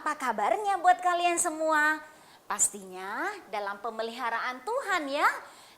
apa kabarnya buat kalian semua? Pastinya dalam pemeliharaan Tuhan ya.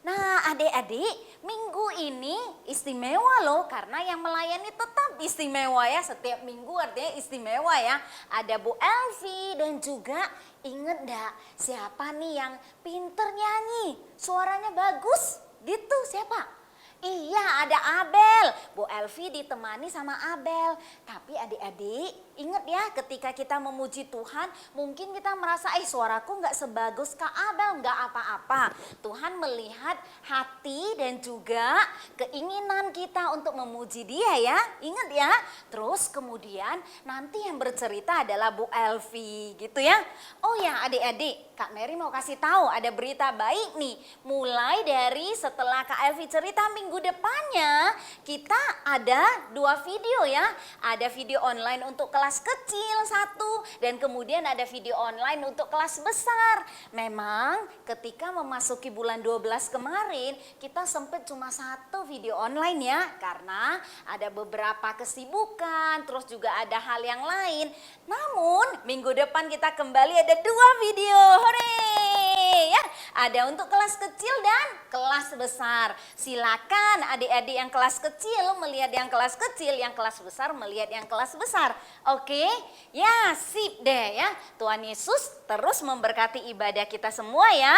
Nah adik-adik, minggu ini istimewa loh, karena yang melayani tetap istimewa ya. Setiap minggu artinya istimewa ya. Ada Bu Elvi dan juga inget gak siapa nih yang pinter nyanyi, suaranya bagus gitu, siapa? Iya, ada Abel. Bu Elvi ditemani sama Abel. Tapi adik-adik, ingat ya, ketika kita memuji Tuhan, mungkin kita merasa, suaraku nggak sebagus Kak Abel, nggak apa-apa. Tuhan melihat hati dan juga keinginan kita untuk memuji Dia ya. Ingat ya. Terus kemudian nanti yang bercerita adalah Bu Elvi, gitu ya. Oh ya, adik-adik, Kak Mary mau kasih tahu ada berita baik nih. Mulai dari setelah Kak Elvi cerita minggu depannya, kita ada 2 video ya. Ada video online untuk kelas kecil 1 dan kemudian ada video online untuk kelas besar. Memang ketika memasuki bulan 12 kemarin, kita sempat cuma 1 video online ya, karena ada beberapa kesibukan, terus juga ada hal yang lain. Namun minggu depan kita kembali ada 2 video. Hore ya. Ada untuk kelas kecil dan kelas besar. Silakan adik-adik yang kelas kecil melihat yang kelas kecil, yang kelas besar melihat yang kelas besar. Oke? Ya, sip deh ya. Tuhan Yesus terus memberkati ibadah kita semua ya.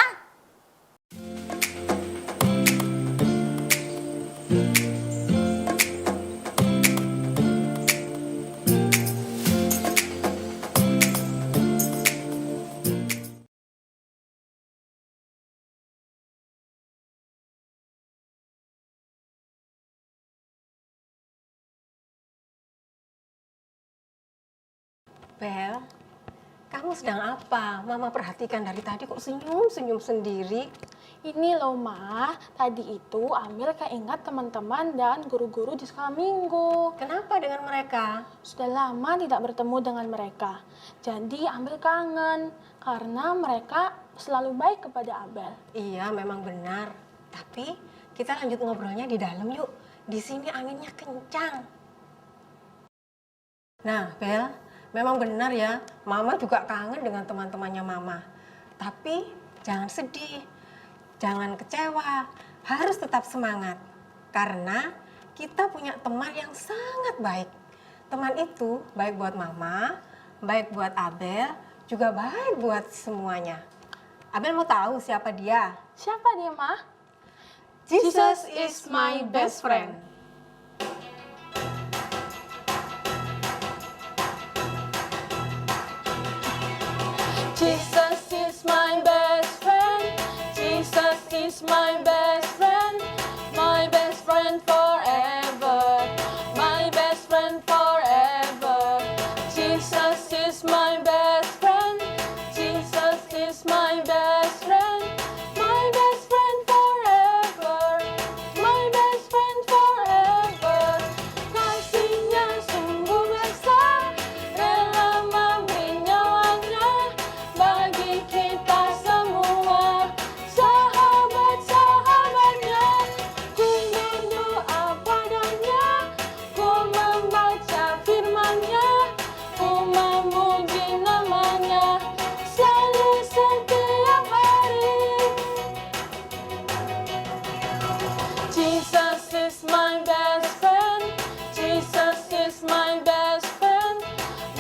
Bel, kamu sedang apa? Mama perhatikan dari tadi kok senyum-senyum sendiri. Ini loh Ma, tadi itu Amel keingat teman-teman dan guru-guru di sekolah minggu. Kenapa dengan mereka? Sudah lama tidak bertemu dengan mereka. Jadi Amel kangen karena mereka selalu baik kepada Abel. Iya, memang benar. Tapi kita lanjut ngobrolnya di dalam yuk. Di sini anginnya kencang. Nah, Bel, memang benar ya. Mama juga kangen dengan teman-temannya Mama. Tapi jangan sedih. Jangan kecewa, harus tetap semangat. Karena kita punya teman yang sangat baik. Teman itu baik buat Mama, baik buat Abel, juga baik buat semuanya. Abel mau tahu siapa dia? Siapa dia Ma? Jesus is my best friend. Jesus is my best friend. Jesus is my best friend. My best friend forever. My best friend forever. Jesus is my best friend. Jesus is my best friend. My best friend forever. My best friend forever. Kasihnya sungguh besar, rela memberi nyawanya bagi kita semua. Sahabat-sahabatnya, ku berdoa padanya, ku membaca firman-Nya, ku memuji namanya selalu setiap hari. Jesus is my best friend. Jesus is my best friend.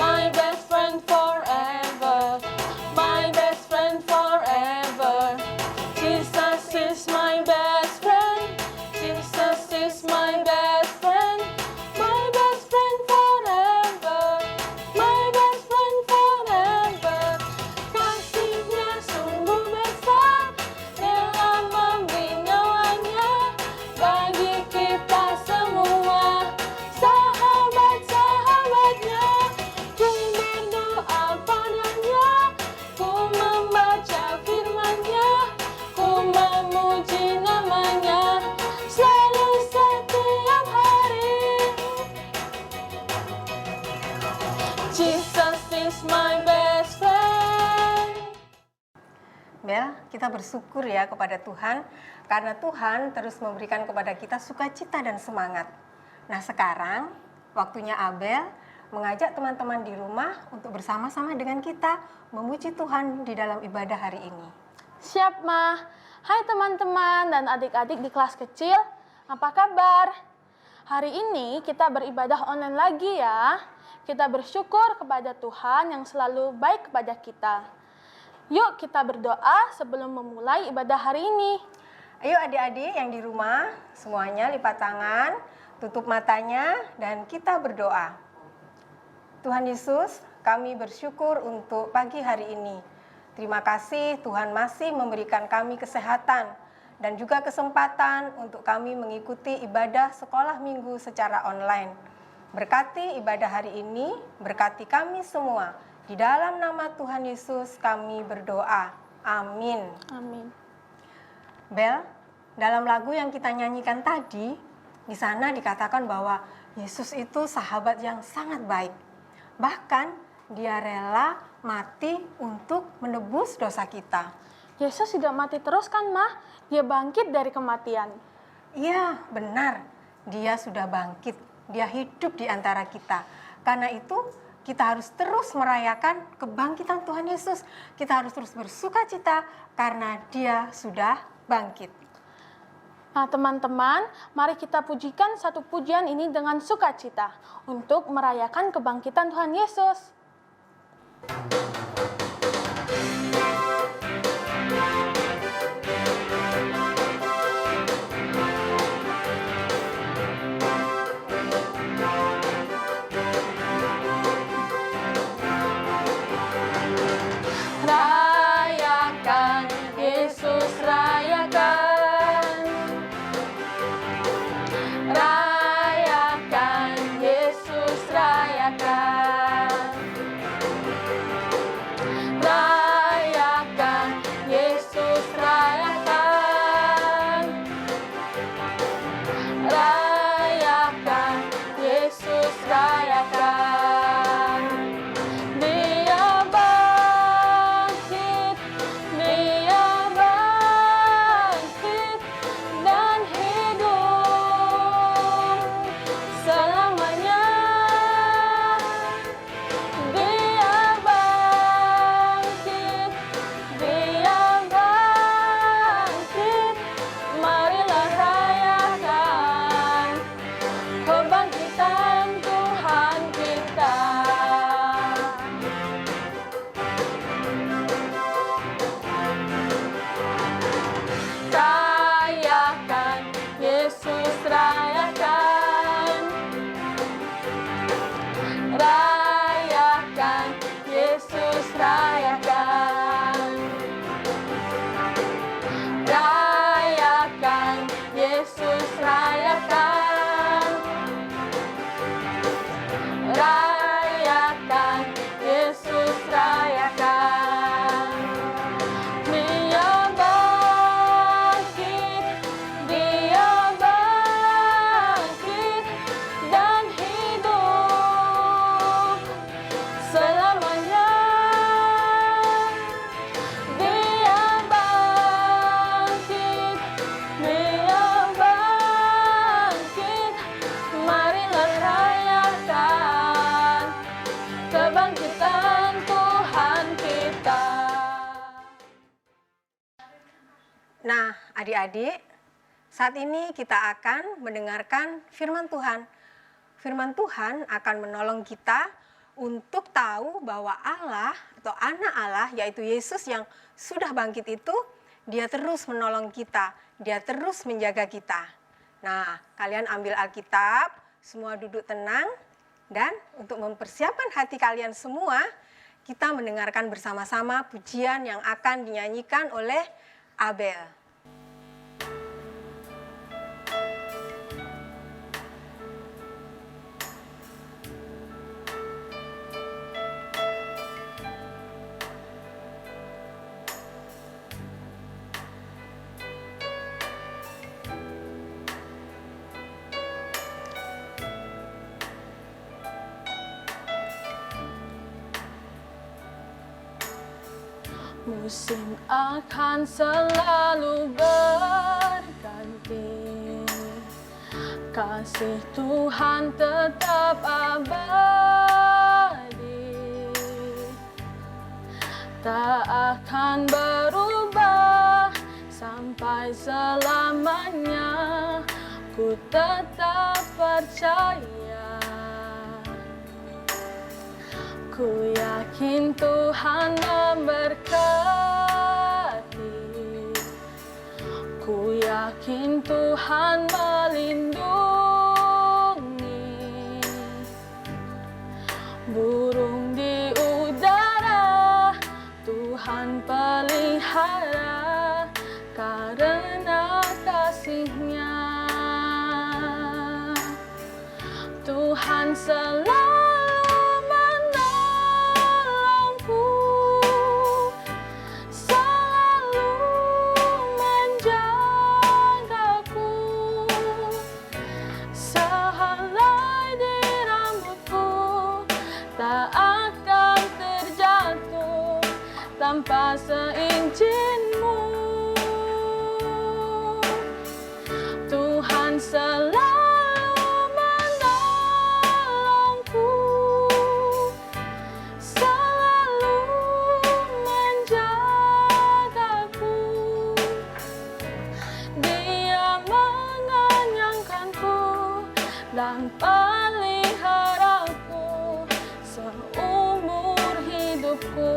My best friend forever. My best friend forever. Jesus is my best friend. Jesus is my best friend. My best friend forever. My best friend forever. Kasihnya sungguh besar, rela memberi nyawanya bagi kita semua. Sahabat-sahabatnya, ku berdoa padanya, ku membaca firman-Nya, ku memuji namanya selalu setiap hari. Jesus is my best friend. Bel, kita bersyukur ya kepada Tuhan karena Tuhan terus memberikan kepada kita sukacita dan semangat. Nah sekarang waktunya Abel mengajak teman-teman di rumah untuk bersama-sama dengan kita memuji Tuhan di dalam ibadah hari ini. Siap, Ma. Hai teman-teman dan adik-adik di kelas kecil, apa kabar? Hari ini kita beribadah online lagi ya. Kita bersyukur kepada Tuhan yang selalu baik kepada kita. Yuk kita berdoa sebelum memulai ibadah hari ini. Ayo adik-adik yang di rumah, semuanya lipat tangan, tutup matanya, dan kita berdoa. Tuhan Yesus, kami bersyukur untuk pagi hari ini. Terima kasih Tuhan masih memberikan kami kesehatan dan juga kesempatan untuk kami mengikuti ibadah sekolah minggu secara online. Berkati ibadah hari ini, berkati kami semua. Di dalam nama Tuhan Yesus kami berdoa. Amin. Amin. Bel, dalam lagu yang kita nyanyikan tadi, di sana dikatakan bahwa Yesus itu sahabat yang sangat baik. Bahkan dia rela mati untuk menebus dosa kita. Yesus tidak mati terus kan, Ma? Dia bangkit dari kematian. Iya, benar. Dia sudah bangkit. Dia hidup di antara kita. Karena itu, kita harus terus merayakan kebangkitan Tuhan Yesus. Kita harus terus bersuka cita karena dia sudah bangkit. Nah teman-teman, mari kita pujikan satu pujian ini dengan sukacita untuk merayakan kebangkitan Tuhan Yesus. Rayakan, Yesus rayakan. Rayakan, Yesus rayakan. Rayakan, Yesus rayakan. Rayakan, Yesus rayakan. Dia bangkit dan hidup selamanya. Dia bangkit, marilah rayakan kebangkitan Tuhan kita. Rayakan, Yesus rayakan. Rayakan, Yesus rayakan. Rayakan, Yesus rayakan. Rayakan, Yesus rayakan. Dia bangkit dan hidup selamanya. Dia bangkit, marilah rayakan kebangkitan Tuhan kita. Nah, adik-adik, saat ini kita akan mendengarkan firman Tuhan. Firman Tuhan akan menolong kita untuk tahu bahwa Allah atau anak Allah, yaitu Yesus yang sudah bangkit itu, dia terus menolong kita, dia terus menjaga kita. Nah, kalian ambil Alkitab, semua duduk tenang, dan untuk mempersiapkan hati kalian semua, kita mendengarkan bersama-sama pujian yang akan dinyanyikan oleh Abel. Musim akan selalu berganti, kasih Tuhan tetap abadi. tak akan berubah sampai selamanya. Ku tetap percaya, ku yakin Tuhan memberkati, ku yakin Tuhan melindungi. Burung di udara Tuhan pelihara karena kasih-Nya. Tuhan selalu menolongku, selalu menjagaku. Sehelai di rambutku tak akan terjatuh tanpa seizinmu. Tuhan selalu menolongku, selalu menjagaku. Dia mengenyangkanku dan peliharaku seumur hidupku.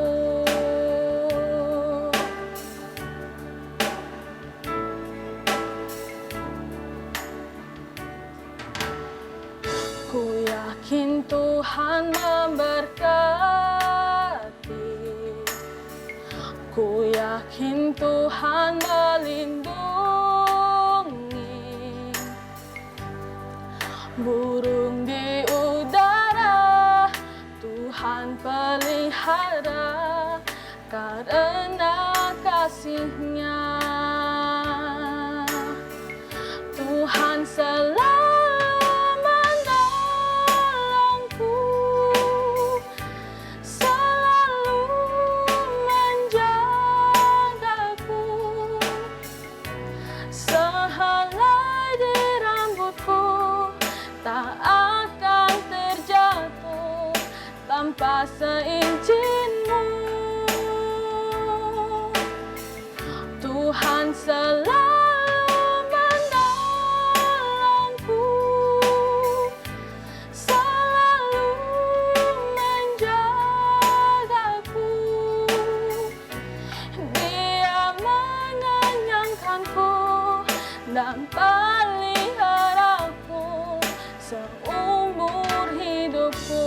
Ku yakin Tuhan memberkati, ku yakin Tuhan melindungi. Burung di udara Tuhan pelihara karena kasih-Nya. Tuhan selalu menolongku, selalu menjagaku. Sehelai di rambutku tak akan terjatuh tanpa seizinmu. Tuhan selalu menolongku, selalu menjagaku. Dia mengenyangkanku dan peliharaku seumur hidupku.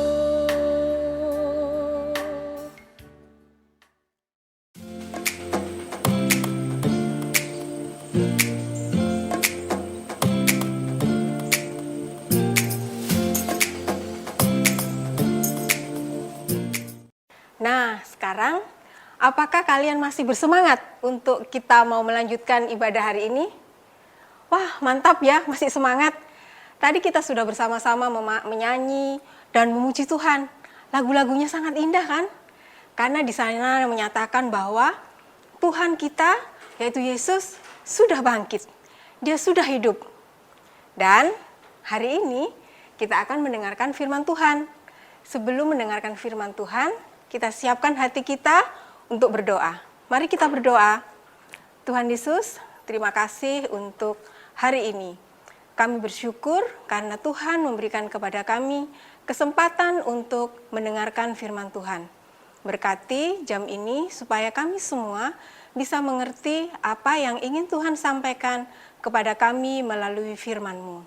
Nah, sekarang apakah kalian masih bersemangat untuk kita mau melanjutkan ibadah hari ini? Wah, mantap ya, masih semangat. Tadi kita sudah bersama-sama menyanyi dan memuji Tuhan. Lagu-lagunya sangat indah kan? Karena di sana menyatakan bahwa Tuhan kita, yaitu Yesus, sudah bangkit. Dia sudah hidup. Dan hari ini kita akan mendengarkan firman Tuhan. Sebelum mendengarkan firman Tuhan, kita siapkan hati kita untuk berdoa. Mari kita berdoa. Tuhan Yesus, terima kasih untuk hari ini. Kami bersyukur karena Tuhan memberikan kepada kami kesempatan untuk mendengarkan firman Tuhan. Berkati jam ini supaya kami semua bisa mengerti apa yang ingin Tuhan sampaikan kepada kami melalui firman-Mu.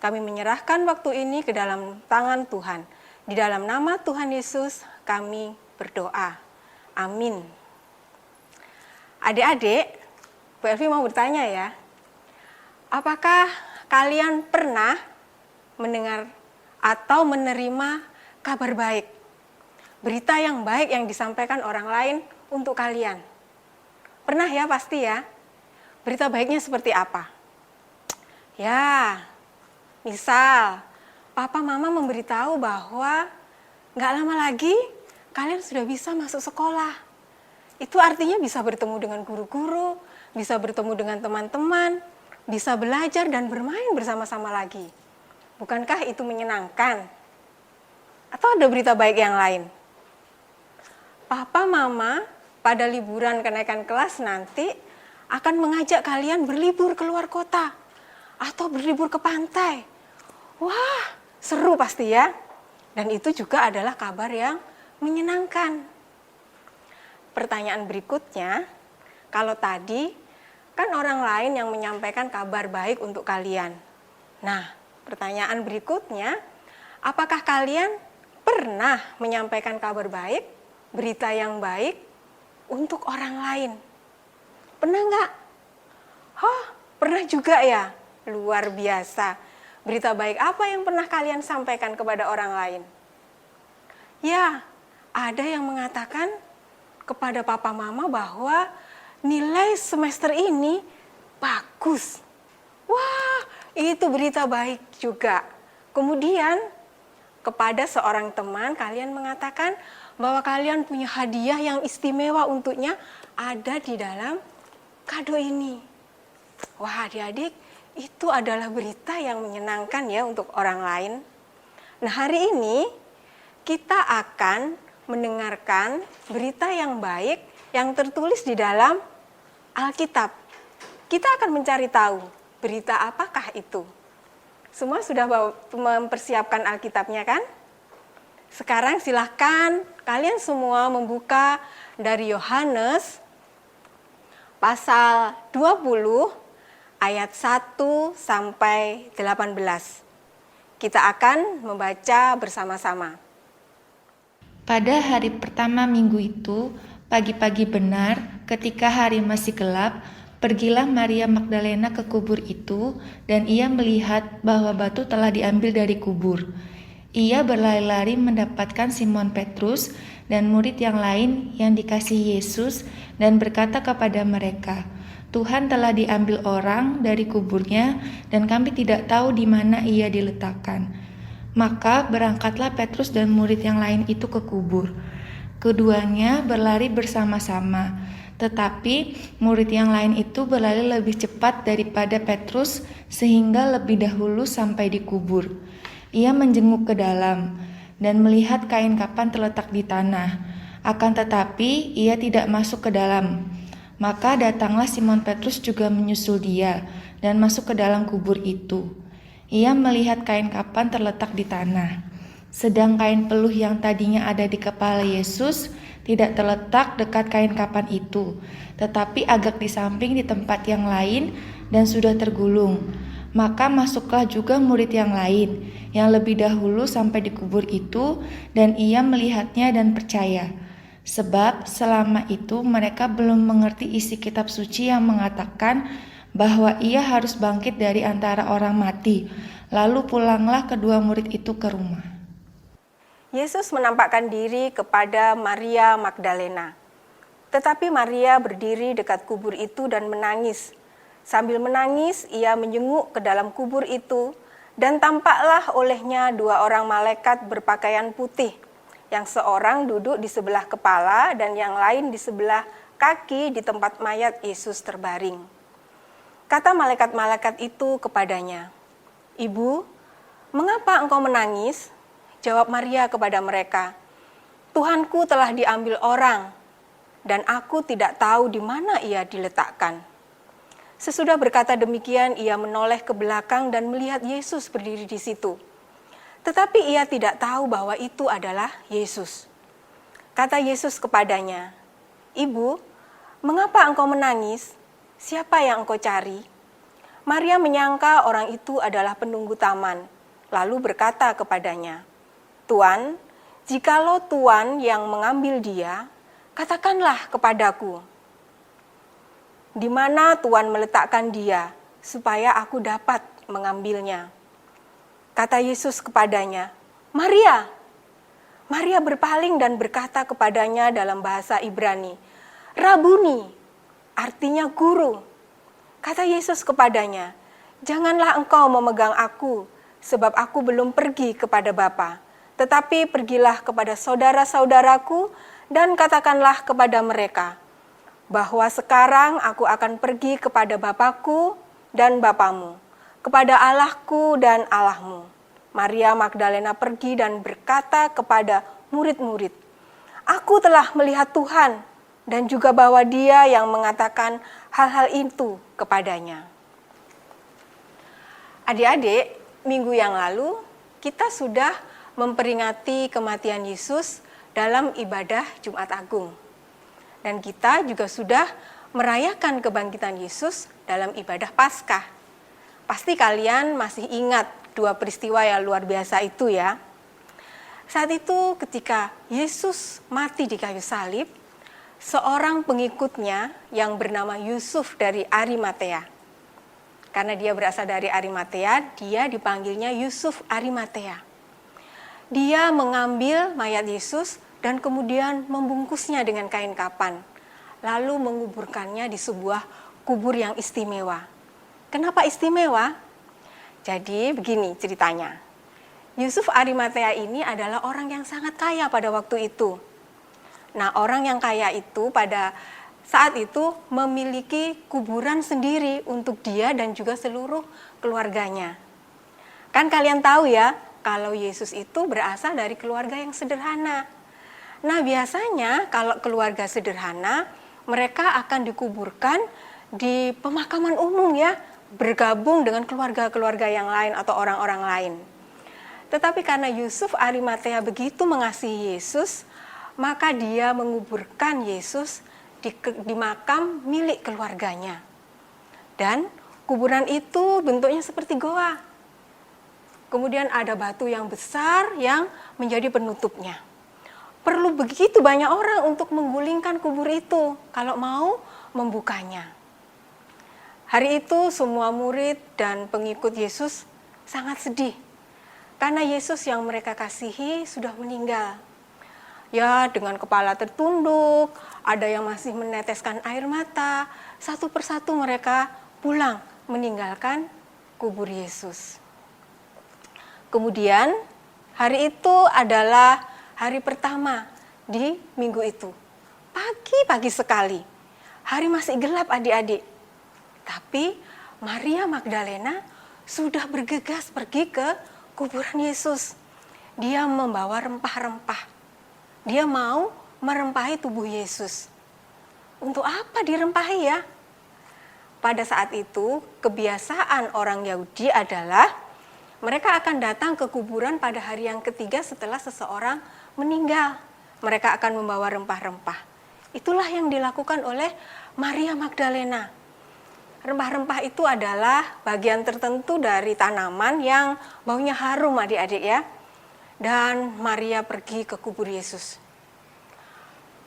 Kami menyerahkan waktu ini ke dalam tangan Tuhan. Di dalam nama Tuhan Yesus kami berdoa. Amin. Adik-adik, Bu Elvi mau bertanya ya. Apakah kalian pernah mendengar atau menerima kabar baik? Berita yang baik yang disampaikan orang lain untuk kalian. Pernah ya, pasti ya. Berita baiknya seperti apa? Ya, misal papa mama memberitahu bahwa nggak lama lagi kalian sudah bisa masuk sekolah. Itu artinya bisa bertemu dengan guru-guru, bisa bertemu dengan teman-teman, bisa belajar dan bermain bersama-sama lagi. Bukankah itu menyenangkan? Atau ada berita baik yang lain? Papa mama pada liburan kenaikan kelas nanti akan mengajak kalian berlibur keluar kota atau berlibur ke pantai. Wah, seru pasti ya. Dan itu juga adalah kabar yang menyenangkan. Pertanyaan berikutnya, kalau tadi kan orang lain yang menyampaikan kabar baik untuk kalian. Nah, pertanyaan berikutnya, apakah kalian pernah menyampaikan kabar baik, berita yang baik untuk orang lain? Pernah nggak? Oh, pernah juga ya? Luar biasa. Berita baik apa yang pernah kalian sampaikan kepada orang lain? Ya, ada yang mengatakan kepada papa mama bahwa nilai semester ini bagus. Wah, itu berita baik juga. Kemudian kepada seorang teman kalian mengatakan bahwa kalian punya hadiah yang istimewa untuknya ada di dalam kado ini. Wah, adik-adik, itu adalah berita yang menyenangkan ya untuk orang lain. Nah, hari ini kita akan mendengarkan berita yang baik yang tertulis di dalam Alkitab. Kita akan mencari tahu berita apakah itu. Semua sudah mempersiapkan Alkitabnya kan? Sekarang silahkan kalian semua membuka dari Yohanes pasal 20 ayat 1 sampai 18. Kita akan membaca bersama-sama. Pada hari pertama minggu itu, pagi-pagi benar, ketika hari masih gelap, pergilah Maria Magdalena ke kubur itu, dan ia melihat bahwa batu telah diambil dari kubur. Ia berlari-lari mendapatkan Simon Petrus dan murid yang lain yang dikasihi Yesus, dan berkata kepada mereka, "Tuhan telah diambil orang dari kuburnya, dan kami tidak tahu di mana ia diletakkan." Maka berangkatlah Petrus dan murid yang lain itu ke kubur. Keduanya berlari bersama-sama, tetapi murid yang lain itu berlari lebih cepat daripada Petrus sehingga lebih dahulu sampai di kubur. Ia menjenguk ke dalam dan melihat kain kapan terletak di tanah. Akan tetapi ia tidak masuk ke dalam. Maka datanglah Simon Petrus juga menyusul dia dan masuk ke dalam kubur itu. Ia melihat kain kapan terletak di tanah. Sedang kain peluh yang tadinya ada di kepala Yesus tidak terletak dekat kain kapan itu, tetapi agak di samping di tempat yang lain dan sudah tergulung. Maka masuklah juga murid yang lain, yang lebih dahulu sampai di kubur itu, dan ia melihatnya dan percaya. Sebab selama itu mereka belum mengerti isi kitab suci yang mengatakan bahwa ia harus bangkit dari antara orang mati. Lalu pulanglah kedua murid itu ke rumah. Yesus menampakkan diri kepada Maria Magdalena. Tetapi Maria berdiri dekat kubur itu dan menangis. Sambil menangis, ia menjenguk ke dalam kubur itu, dan tampaklah olehnya dua orang malaikat berpakaian putih, yang seorang duduk di sebelah kepala dan yang lain di sebelah kaki di tempat mayat Yesus terbaring. Kata malaikat-malaikat itu kepadanya, "Ibu, mengapa engkau menangis?" Jawab Maria kepada mereka, "Tuhanku telah diambil orang, dan aku tidak tahu di mana ia diletakkan." Sesudah berkata demikian, ia menoleh ke belakang dan melihat Yesus berdiri di situ. Tetapi ia tidak tahu bahwa itu adalah Yesus. Kata Yesus kepadanya, "Ibu, mengapa engkau menangis? Siapa yang engkau cari?" Maria menyangka orang itu adalah penunggu taman, lalu berkata kepadanya, "Tuan, jikalau Tuan yang mengambil dia, katakanlah kepadaku, di mana Tuan meletakkan dia, supaya aku dapat mengambilnya." Kata Yesus kepadanya, "Maria!" Maria berpaling dan berkata kepadanya dalam bahasa Ibrani, "Rabuni," artinya guru. Kata Yesus kepadanya, "Janganlah engkau memegang aku, sebab aku belum pergi kepada Bapa. Tetapi pergilah kepada saudara-saudaraku dan katakanlah kepada mereka, bahwa sekarang aku akan pergi kepada Bapakku dan Bapamu, kepada Allahku dan Allahmu." Maria Magdalena pergi dan berkata kepada murid-murid, "Aku telah melihat Tuhan," dan juga bahwa Dia yang mengatakan hal-hal itu kepadanya. Adik-adik, minggu yang lalu kita sudah memperingati kematian Yesus dalam ibadah Jumat Agung. Dan kita juga sudah merayakan kebangkitan Yesus dalam ibadah Paskah. Pasti kalian masih ingat dua peristiwa yang luar biasa itu ya. Saat itu ketika Yesus mati di kayu salib, seorang pengikutnya yang bernama Yusuf dari Arimatea. Karena dia berasal dari Arimatea, dia dipanggilnya Yusuf Arimatea. Dia mengambil mayat Yesus dan kemudian membungkusnya dengan kain kapan, lalu menguburkannya di sebuah kubur yang istimewa. Kenapa istimewa? Jadi begini ceritanya. Yusuf Arimatea ini adalah orang yang sangat kaya pada waktu itu. Nah, orang yang kaya itu pada saat itu memiliki kuburan sendiri untuk dia dan juga seluruh keluarganya. Kan kalian tahu ya, kalau Yesus itu berasal dari keluarga yang sederhana. Nah, biasanya kalau keluarga sederhana, mereka akan dikuburkan di pemakaman umum ya, bergabung dengan keluarga-keluarga yang lain atau orang-orang lain. Tetapi karena Yusuf Arimatea begitu mengasihi Yesus, maka dia menguburkan Yesus di makam milik keluarganya. Dan kuburan itu bentuknya seperti goa. Kemudian ada batu yang besar yang menjadi penutupnya. Perlu begitu banyak orang untuk menggulingkan kubur itu kalau mau membukanya. Hari itu semua murid dan pengikut Yesus sangat sedih. Karena Yesus yang mereka kasihi sudah meninggal. Ya, dengan kepala tertunduk, ada yang masih meneteskan air mata. Satu persatu mereka pulang meninggalkan kubur Yesus. Kemudian, hari itu adalah hari pertama di minggu itu. Pagi-pagi sekali, hari masih gelap adik-adik. Tapi Maria Magdalena sudah bergegas pergi ke kuburan Yesus. Dia membawa rempah-rempah. Dia mau merempahi tubuh Yesus. Untuk apa dirempahi ya? Pada saat itu, kebiasaan orang Yahudi adalah mereka akan datang ke kuburan pada hari yang ketiga setelah seseorang meninggal. Mereka akan membawa rempah-rempah. Itulah yang dilakukan oleh Maria Magdalena. Rempah-rempah itu adalah bagian tertentu dari tanaman yang baunya harum adik-adik ya. Dan Maria pergi ke kubur Yesus.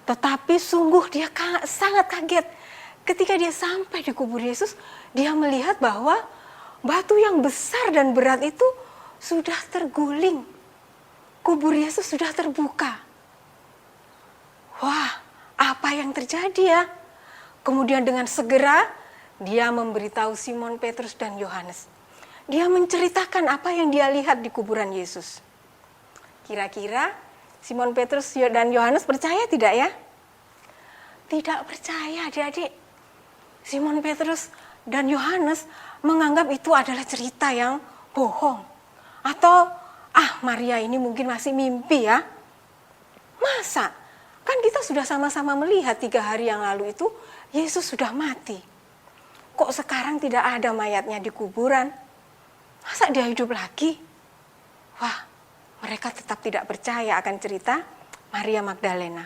Tetapi sungguh dia sangat kaget. Ketika dia sampai di kubur Yesus, dia melihat bahwa batu yang besar dan berat itu sudah terguling. Kubur Yesus sudah terbuka. Wah, apa yang terjadi ya? Kemudian dengan segera dia memberitahu Simon Petrus dan Yohanes. Dia menceritakan apa yang dia lihat di kuburan Yesus. Kira-kira Simon Petrus dan Yohanes percaya tidak ya? Tidak percaya adik-adik. Simon Petrus dan Yohanes menganggap itu adalah cerita yang bohong. Atau, Maria ini mungkin masih mimpi ya. Masa? Kan kita sudah sama-sama melihat 3 hari yang lalu itu Yesus sudah mati. Kok sekarang tidak ada mayatnya di kuburan? Masa dia hidup lagi? Wah, mereka tetap tidak percaya akan cerita Maria Magdalena.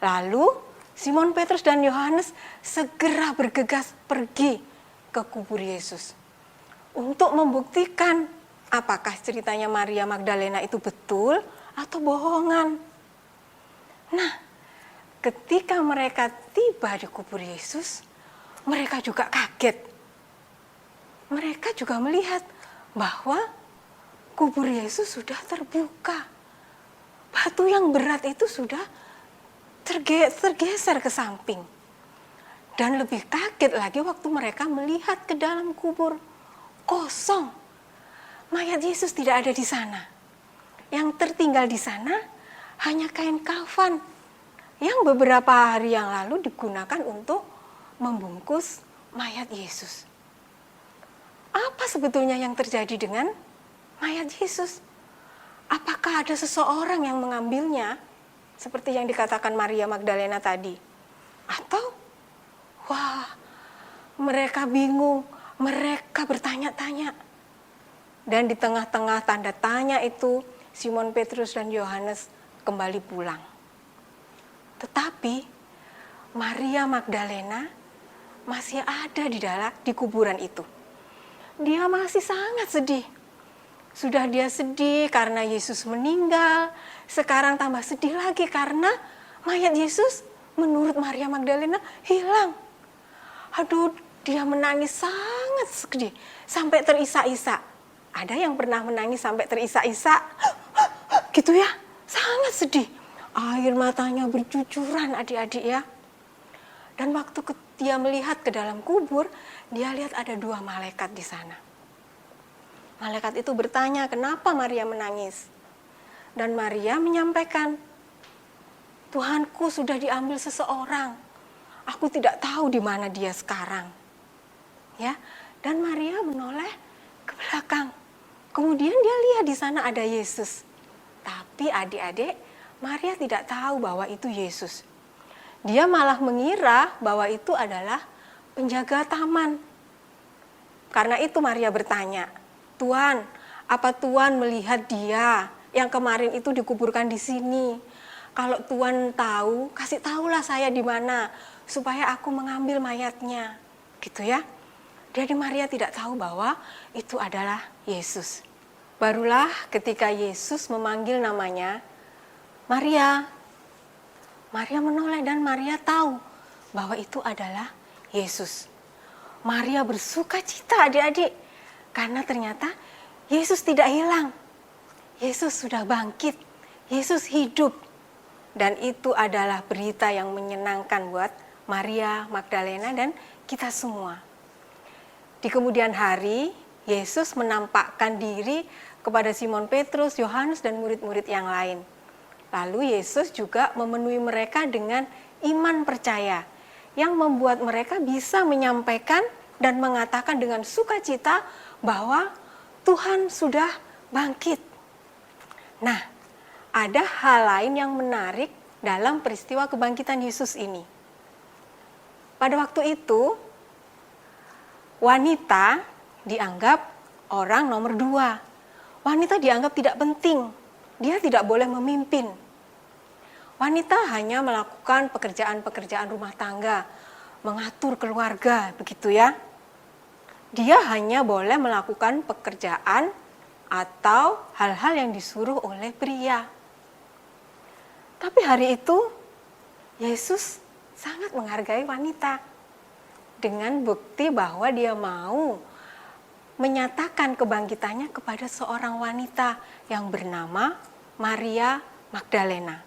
Lalu Simon Petrus dan Yohanes segera bergegas pergi ke kubur Yesus untuk membuktikan apakah ceritanya Maria Magdalena itu betul atau bohongan. Nah, ketika mereka tiba di kubur Yesus, mereka juga kaget. Mereka juga melihat bahwa kubur Yesus sudah terbuka. Batu yang berat itu sudah tergeser ke samping. Dan lebih kaget lagi waktu mereka melihat ke dalam kubur kosong. Mayat Yesus tidak ada di sana. Yang tertinggal di sana hanya kain kafan yang beberapa hari yang lalu digunakan untuk membungkus mayat Yesus. Apa sebetulnya yang terjadi dengan mayat Yesus? Apakah ada seseorang yang mengambilnya? Seperti yang dikatakan Maria Magdalena tadi. Atau, wah, mereka bingung, mereka bertanya-tanya. Dan di tengah-tengah tanda tanya itu, Simon Petrus dan Yohanes kembali pulang. Tetapi Maria Magdalena masih ada di kuburan itu. Dia masih sangat sedih. Sudah dia sedih karena Yesus meninggal, sekarang tambah sedih lagi karena mayat Yesus menurut Maria Magdalena hilang. Aduh, dia menangis sangat sedih sampai terisak-isak. Ada yang pernah menangis sampai terisak-isak? Gitu ya, sangat sedih. Air matanya bercucuran adik-adik ya. Dan waktu dia melihat ke dalam kubur, dia lihat ada 2 malaikat di sana. Malaikat itu bertanya, kenapa Maria menangis? Dan Maria menyampaikan, Tuhanku sudah diambil seseorang. Aku tidak tahu di mana dia sekarang. Ya, dan Maria menoleh ke belakang. Kemudian dia lihat di sana ada Yesus. Tapi adik-adik, Maria tidak tahu bahwa itu Yesus. Dia malah mengira bahwa itu adalah penjaga taman. Karena itu Maria bertanya, Tuhan, apa Tuhan melihat dia yang kemarin itu dikuburkan di sini? Kalau Tuhan tahu, kasih tahulah saya di mana supaya aku mengambil mayatnya. Gitu ya. Jadi Maria tidak tahu bahwa itu adalah Yesus. Barulah ketika Yesus memanggil namanya, Maria. Maria menoleh dan Maria tahu bahwa itu adalah Yesus. Maria bersuka cita adik-adik. Karena ternyata Yesus tidak hilang. Yesus sudah bangkit. Yesus hidup. Dan itu adalah berita yang menyenangkan buat Maria Magdalena dan kita semua. Di kemudian hari, Yesus menampakkan diri kepada Simon Petrus, Yohanes, dan murid-murid yang lain. Lalu Yesus juga memenuhi mereka dengan iman percaya yang membuat mereka bisa menyampaikan dan mengatakan dengan sukacita bahwa Tuhan sudah bangkit. Nah, ada hal lain yang menarik dalam peristiwa kebangkitan Yesus ini. Pada waktu itu, wanita dianggap orang nomor 2. Wanita dianggap tidak penting. Dia tidak boleh memimpin. Wanita hanya melakukan pekerjaan-pekerjaan rumah tangga, mengatur keluarga, begitu ya. Dia hanya boleh melakukan pekerjaan atau hal-hal yang disuruh oleh pria. Tapi hari itu, Yesus sangat menghargai wanita dengan bukti bahwa dia mau menyatakan kebangkitannya kepada seorang wanita yang bernama Maria Magdalena.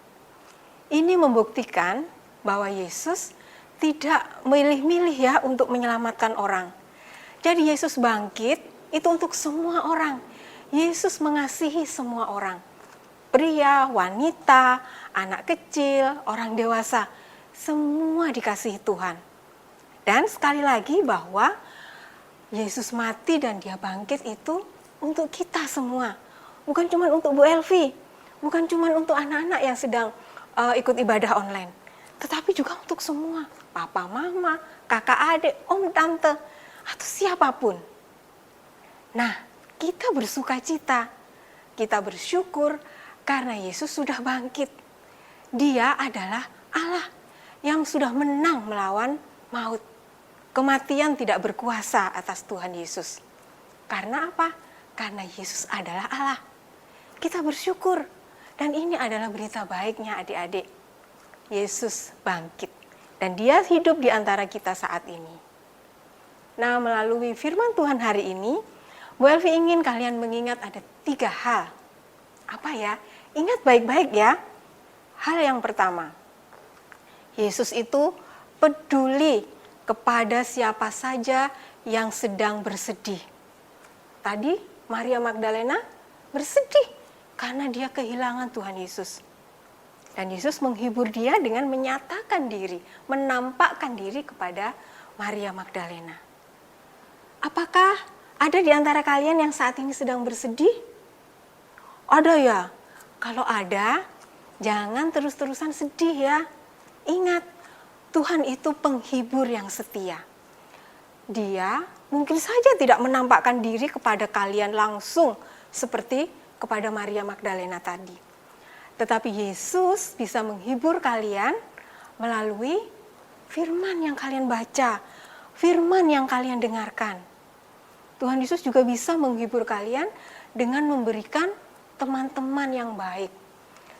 Ini membuktikan bahwa Yesus tidak milih-milih ya untuk menyelamatkan orang. Jadi Yesus bangkit itu untuk semua orang. Yesus mengasihi semua orang. Pria, wanita, anak kecil, orang dewasa, semua dikasihi Tuhan. Dan sekali lagi bahwa Yesus mati dan dia bangkit itu untuk kita semua. Bukan cuma untuk Bu Elvi, bukan cuma untuk anak-anak yang sedang ikut ibadah online. Tetapi juga untuk semua, papa, mama, kakak, adik, om, tante, atau siapapun. Nah, kita bersuka cita, kita bersyukur karena Yesus sudah bangkit. Dia adalah Allah yang sudah menang melawan maut. Kematian tidak berkuasa atas Tuhan Yesus. Karena apa? Karena Yesus adalah Allah. Kita bersyukur. Dan ini adalah berita baiknya adik-adik. Yesus bangkit. Dan dia hidup di antara kita saat ini. Nah, melalui firman Tuhan hari ini, Bu Elvi ingin kalian mengingat ada 3 hal. Apa ya? Ingat baik-baik ya. Hal yang pertama, Yesus itu peduli kepada siapa saja yang sedang bersedih. Tadi Maria Magdalena bersedih karena dia kehilangan Tuhan Yesus. Dan Yesus menghibur dia dengan menyatakan diri, menampakkan diri kepada Maria Magdalena. Apakah ada di antara kalian yang saat ini sedang bersedih? Ada ya? Kalau ada, jangan terus-terusan sedih ya. Ingat, Tuhan itu penghibur yang setia. Dia mungkin saja tidak menampakkan diri kepada kalian langsung seperti kepada Maria Magdalena tadi. Tetapi Yesus bisa menghibur kalian melalui firman yang kalian baca, firman yang kalian dengarkan. Tuhan Yesus juga bisa menghibur kalian dengan memberikan teman-teman yang baik,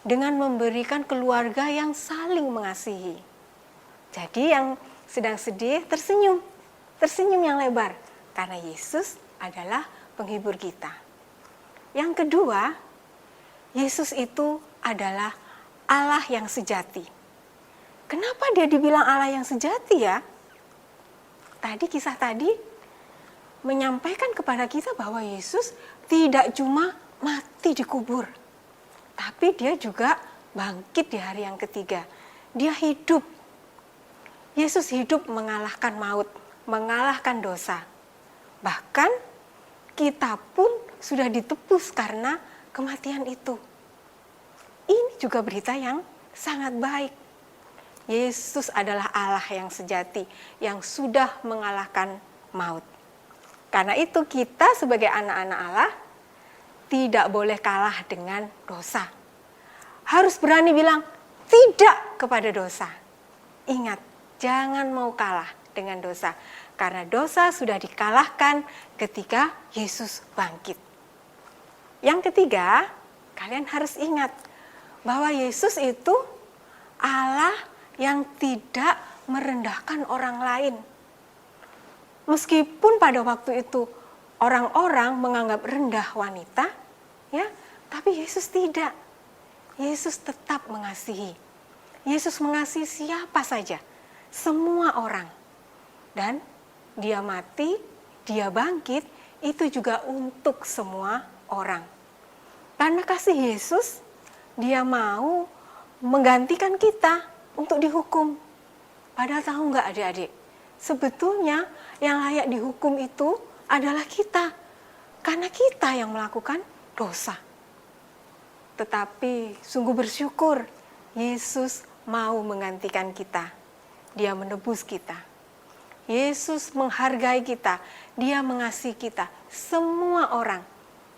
dengan memberikan keluarga yang saling mengasihi. Jadi yang sedang sedih tersenyum yang lebar, karena Yesus adalah penghibur kita. Yang kedua, Yesus itu adalah Allah yang sejati. Kenapa dia dibilang Allah yang sejati ya? Kisah tadi menyampaikan kepada kita bahwa Yesus tidak cuma mati di kubur, tapi dia juga bangkit di hari yang ketiga. Dia hidup. Yesus hidup mengalahkan maut, mengalahkan dosa. Bahkan kita pun sudah ditebus karena kematian itu. Ini juga berita yang sangat baik. Yesus adalah Allah yang sejati, yang sudah mengalahkan maut. Karena itu kita sebagai anak-anak Allah tidak boleh kalah dengan dosa. Harus berani bilang tidak kepada dosa. Ingat, jangan mau kalah dengan dosa. Karena dosa sudah dikalahkan ketika Yesus bangkit. Yang ketiga, kalian harus ingat bahwa Yesus itu Allah yang tidak merendahkan orang lain. Meskipun pada waktu itu orang-orang menganggap rendah wanita, ya, tapi Yesus tidak. Yesus tetap mengasihi. Yesus mengasihi siapa saja, semua orang. Dan dia mati, dia bangkit, itu juga untuk semua orang. Karena kasih Yesus, dia mau menggantikan kita untuk dihukum. Padahal tahu nggak adik-adik, sebetulnya yang layak dihukum itu adalah kita. Karena kita yang melakukan dosa. Tetapi sungguh bersyukur, Yesus mau menggantikan kita. Dia menebus kita. Yesus menghargai kita, dia mengasihi kita, semua orang,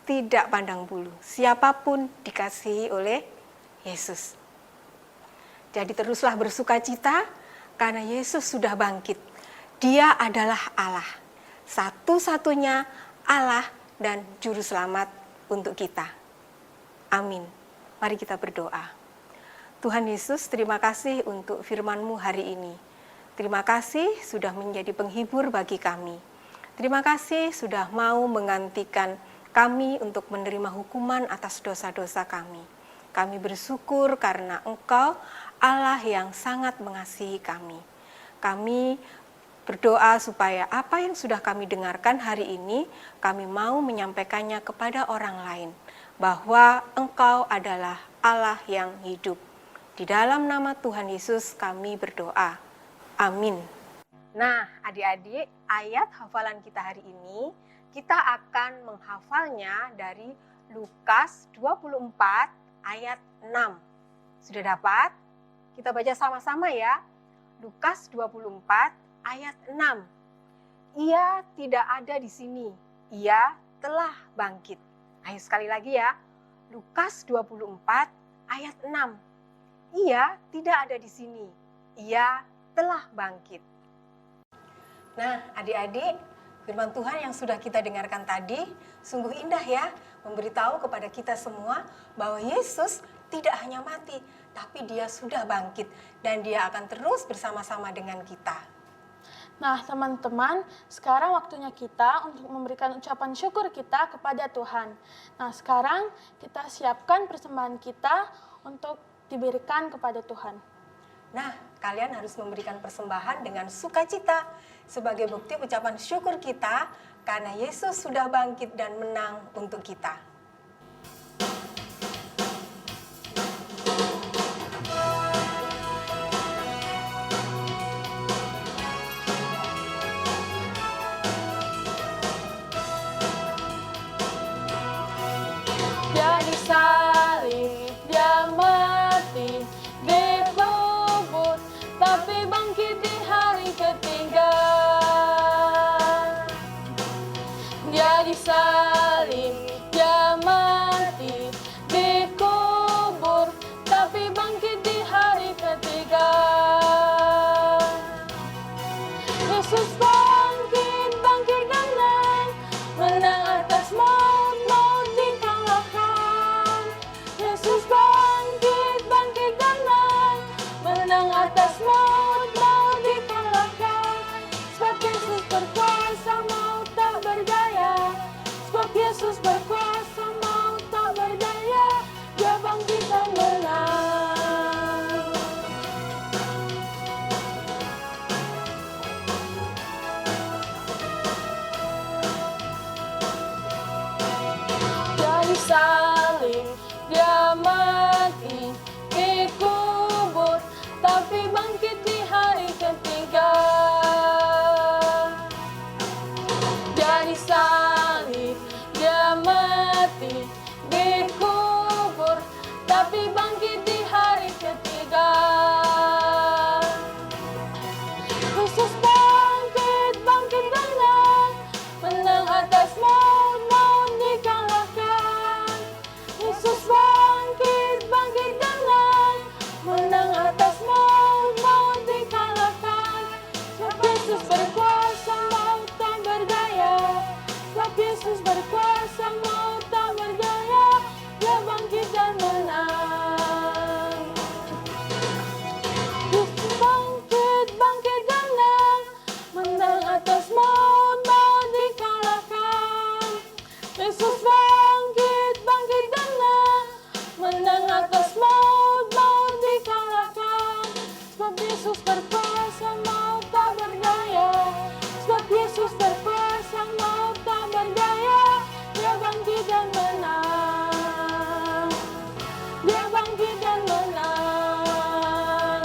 tidak pandang bulu, siapapun dikasihi oleh Yesus. Jadi teruslah bersukacita, karena Yesus sudah bangkit. Dia adalah Allah, satu-satunya Allah dan Juru Selamat untuk kita. Amin. Mari kita berdoa. Tuhan Yesus, terima kasih untuk firman-Mu hari ini. Terima kasih sudah menjadi penghibur bagi kami. Terima kasih sudah mau menggantikan kami untuk menerima hukuman atas dosa-dosa kami. Kami bersyukur karena Engkau Allah yang sangat mengasihi kami. Kami berdoa supaya apa yang sudah kami dengarkan hari ini, kami mau menyampaikannya kepada orang lain. Bahwa Engkau adalah Allah yang hidup. Di dalam nama Tuhan Yesus kami berdoa. Amin. Nah, adik-adik, ayat hafalan kita hari ini, kita akan menghafalnya dari Lukas 24 ayat 6. Sudah dapat? Kita baca sama-sama ya. Lukas 24 ayat 6. Ia tidak ada di sini, ia telah bangkit. Ayo sekali lagi ya. Lukas 24 ayat 6. Ia tidak ada di sini, ia telah bangkit. Nah, adik-adik, firman Tuhan yang sudah kita dengarkan tadi sungguh indah ya, memberitahu kepada kita semua bahwa Yesus tidak hanya mati, tapi dia sudah bangkit dan dia akan terus bersama-sama dengan kita. Nah, teman-teman, sekarang waktunya kita untuk memberikan ucapan syukur kita kepada Tuhan. Nah, sekarang kita siapkan persembahan kita untuk diberikan kepada Tuhan. Nah, kalian harus memberikan persembahan dengan sukacita sebagai bukti ucapan syukur kita karena Yesus sudah bangkit dan menang untuk kita. Dia disalib, dia mati, dikubur, tapi bangkit Yesus bangkit, bangkit dan menang atas maut, maut dikalahkan. Yesus bangkit, bangkit dan menang atas maut, maut dikalahkan. Sebab Yesus berkuasa, maut tak berdaya. Sebab Yesus berkuasa, maut tak berdaya. Dia bangkit dan menang. Dari salib dia mati, dikubur, tapi bangkit di hari ketiga. Dari salib dia mati, dikubur, tapi bangkit di hari ketiga. Yesus bangkit, bangkit dan menang atas maut, maut dikalahkan. Yesus bangkit, bangkit dan menang atas maut, maut dikalahkan. Sebab Yesus berkuasa, maut tak berdaya. Sebab Yesus berkuasa, maut tak berdaya. Dia bangkit dan menang. Yesus bangkit, bangkit dan menang atas maut, maut dikalahkan. Yesus bangkit, bangkit dan menang atas maut, maut dikalahkan. Sebab Yesus berkuasa, maut tak berdaya. Sebab Yesus berkuasa, maut tak berdaya. Dia bangkit dan menang. Dia bangkit dan menang.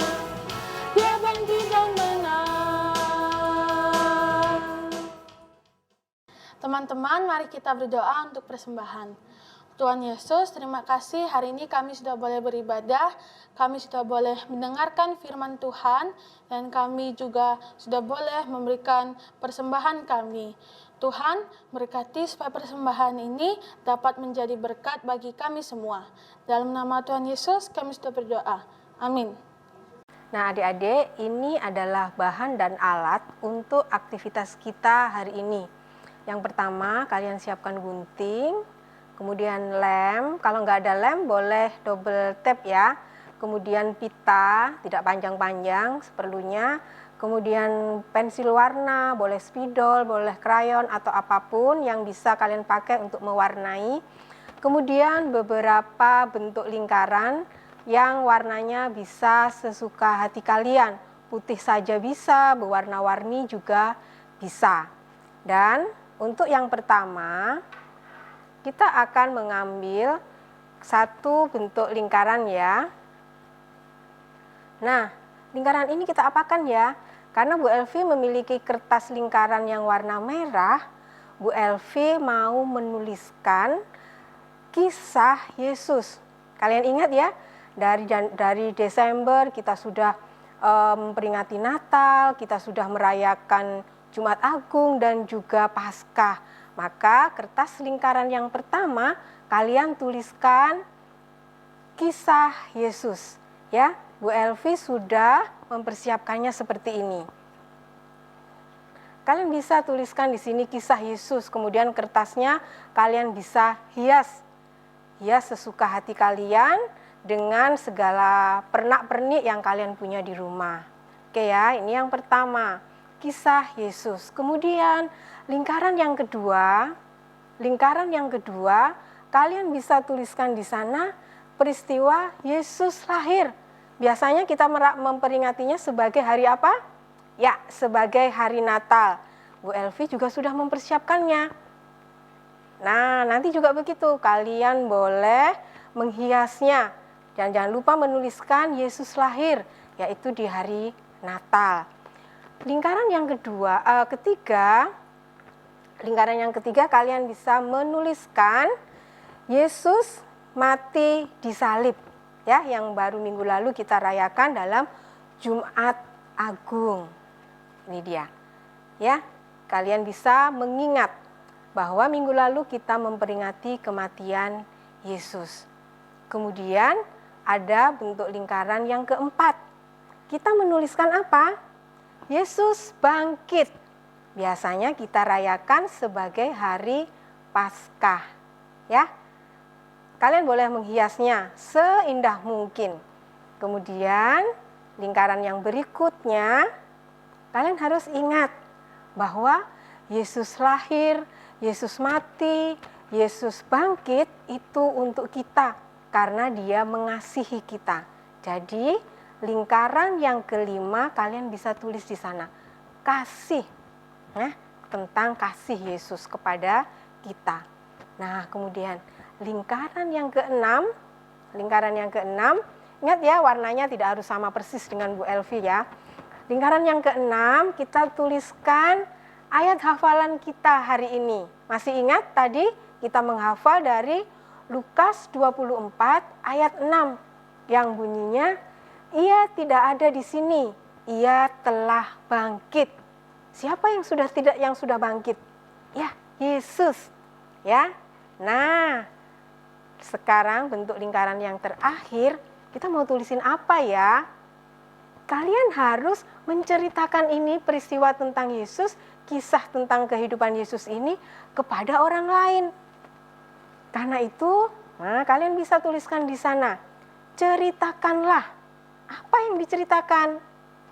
Dia bangkit dan menang. Teman-teman, mari kita berdoa untuk persembahan. Tuhan Yesus, terima kasih hari ini kami sudah boleh beribadah, kami sudah boleh mendengarkan firman Tuhan, dan kami juga sudah boleh memberikan persembahan kami. Tuhan, berkati supaya persembahan ini dapat menjadi berkat bagi kami semua. Dalam nama Tuhan Yesus, kami sudah berdoa. Amin. Nah, adik-adik, ini adalah bahan dan alat untuk aktivitas kita hari ini. Yang pertama, kalian siapkan gunting, kemudian lem. Kalau nggak ada lem, boleh double tape ya. Kemudian pita, tidak panjang-panjang seperlunya. Kemudian pensil warna, boleh spidol, boleh krayon, atau apapun yang bisa kalian pakai untuk mewarnai. Kemudian beberapa bentuk lingkaran yang warnanya bisa sesuka hati kalian. Putih saja bisa, berwarna-warni juga bisa. Dan untuk yang pertama, kita akan mengambil satu bentuk lingkaran ya. Nah, lingkaran ini kita apakan ya? Karena Bu Elvi memiliki kertas lingkaran yang warna merah, Bu Elvi mau menuliskan kisah Yesus. Kalian ingat ya, dari Desember kita sudah memperingati Natal, kita sudah merayakan Jumat Agung dan juga Paskah. Maka kertas lingkaran yang pertama kalian tuliskan kisah Yesus ya. Bu Elvi sudah mempersiapkannya seperti ini. Kalian bisa tuliskan di sini kisah Yesus, kemudian kertasnya kalian bisa hias sesuka hati kalian dengan segala pernak-pernik yang kalian punya di rumah. Oke ya, ini yang pertama, kisah Yesus. Kemudian lingkaran yang kedua, kalian bisa tuliskan di sana peristiwa Yesus lahir. Biasanya kita memperingatinya sebagai hari apa? Ya, sebagai hari Natal. Bu Elvi juga sudah mempersiapkannya. Nah, nanti juga begitu, kalian boleh menghiasnya. Dan jangan lupa menuliskan Yesus lahir, yaitu di hari Natal. Lingkaran yang ketiga kalian bisa menuliskan Yesus mati di salib. Ya, yang baru minggu lalu kita rayakan dalam Jumat Agung. Ini dia. Ya, kalian bisa mengingat bahwa minggu lalu kita memperingati kematian Yesus. Kemudian ada bentuk lingkaran yang keempat. Kita menuliskan apa? Yesus bangkit. Biasanya kita rayakan sebagai hari Paskah, ya. Kalian boleh menghiasnya seindah mungkin. Kemudian lingkaran yang berikutnya, kalian harus ingat bahwa Yesus lahir, Yesus mati, Yesus bangkit itu untuk kita karena Dia mengasihi kita. Jadi lingkaran yang kelima kalian bisa tulis di sana, kasih. Nah, tentang kasih Yesus kepada kita. Nah, kemudian lingkaran yang keenam, ingat ya warnanya tidak harus sama persis dengan Bu Elvi ya. Lingkaran yang keenam kita tuliskan ayat hafalan kita hari ini. Masih ingat tadi kita menghafal dari Lukas 24 ayat 6 yang bunyinya, Ia tidak ada di sini, Ia telah bangkit. Siapa yang sudah bangkit? Ya, Yesus. Ya. Nah, sekarang bentuk lingkaran yang terakhir, kita mau tulisin apa ya? Kalian harus menceritakan ini peristiwa tentang Yesus, kisah tentang kehidupan Yesus ini kepada orang lain. Karena itu, nah kalian bisa tuliskan di sana. Ceritakanlah. Apa yang diceritakan?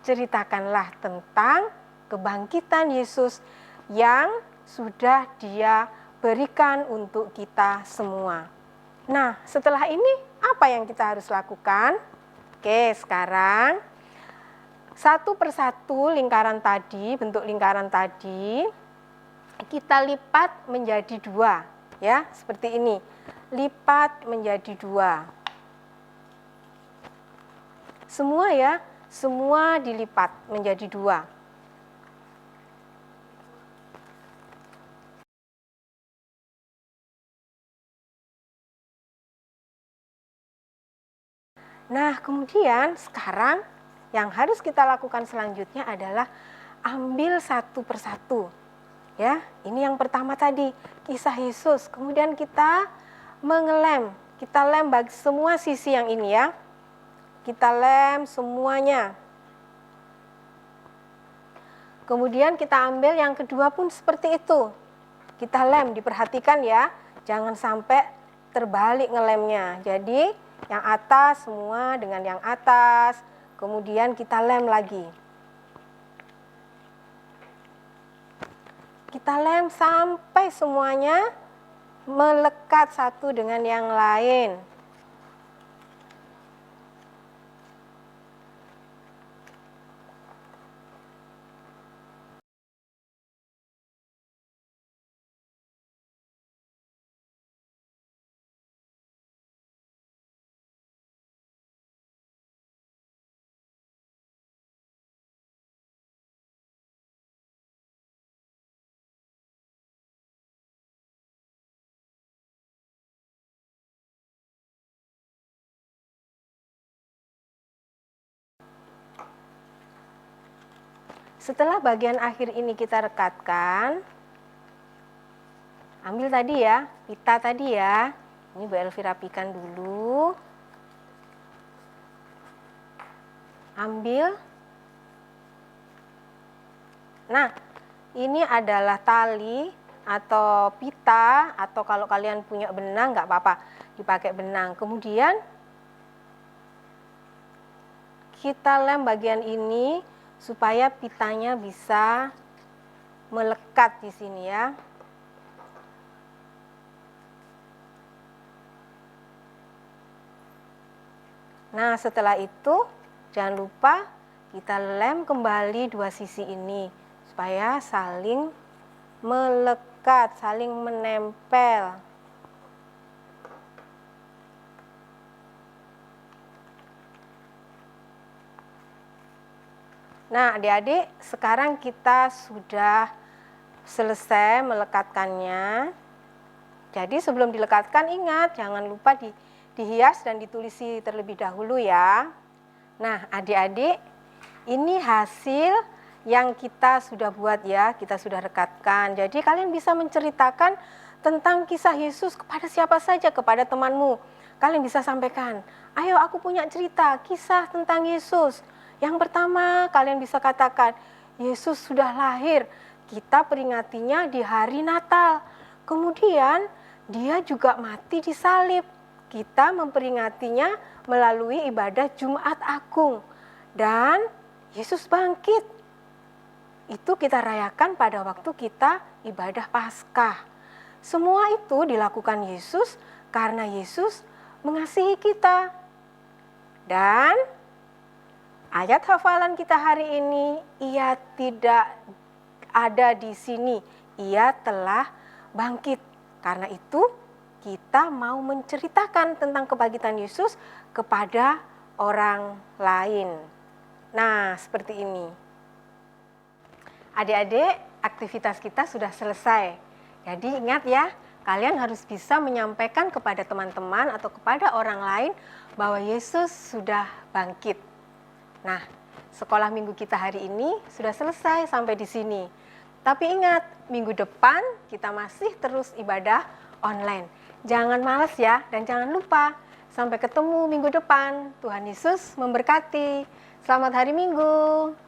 Ceritakanlah tentang kebangkitan Yesus yang sudah Dia berikan untuk kita semua. Nah, setelah ini apa yang kita harus lakukan? Oke, sekarang satu persatu lingkaran tadi, bentuk lingkaran tadi, kita lipat menjadi dua. Ya, seperti ini. Lipat menjadi dua. Semua ya, semua dilipat menjadi dua. Nah, kemudian sekarang yang harus kita lakukan selanjutnya adalah ambil satu persatu. Ya, ini yang pertama tadi, kisah Yesus. Kemudian kita mengelem, kita lem bagi semua sisi yang ini ya. Kita lem semuanya. Kemudian kita ambil yang kedua pun seperti itu. Kita lem, diperhatikan ya, jangan sampai terbalik ngelemnya. Jadi yang atas semua dengan yang atas, kemudian kita lem lagi. Kita lem sampai semuanya melekat satu dengan yang lain. Setelah bagian akhir ini kita rekatkan, ambil tadi ya, pita tadi ya. Ini Bu Elvi rapikan dulu. Ambil. Nah, ini adalah tali atau pita, atau kalau kalian punya benang nggak apa-apa, dipakai benang. Kemudian kita lem bagian ini supaya pitanya bisa melekat di sini ya. Nah, setelah itu jangan lupa kita lem kembali dua sisi ini supaya saling melekat, saling menempel. Nah, adik-adik, sekarang kita sudah selesai melekatkannya. Jadi sebelum dilekatkan ingat, jangan lupa dihias dan ditulisi terlebih dahulu ya. Nah, adik-adik, ini hasil yang kita sudah buat ya, kita sudah rekatkan. Jadi kalian bisa menceritakan tentang kisah Yesus kepada siapa saja, kepada temanmu. Kalian bisa sampaikan, ayo aku punya cerita, kisah tentang Yesus. Yang pertama, kalian bisa katakan, Yesus sudah lahir. Kita peringatinya di hari Natal. Kemudian dia juga mati di salib. Kita memperingatinya melalui ibadah Jumat Agung. Dan Yesus bangkit. Itu kita rayakan pada waktu kita ibadah Paskah. Semua itu dilakukan Yesus karena Yesus mengasihi kita. Dan ayat hafalan kita hari ini, ia tidak ada di sini, ia telah bangkit. Karena itu kita mau menceritakan tentang kebangkitan Yesus kepada orang lain. Nah, seperti ini. Adik-adik, aktivitas kita sudah selesai. Jadi ingat ya, kalian harus bisa menyampaikan kepada teman-teman atau kepada orang lain bahwa Yesus sudah bangkit. Nah, sekolah minggu kita hari ini sudah selesai sampai di sini. Tapi ingat, minggu depan kita masih terus ibadah online. Jangan malas ya, dan jangan lupa. Sampai ketemu minggu depan. Tuhan Yesus memberkati. Selamat hari Minggu.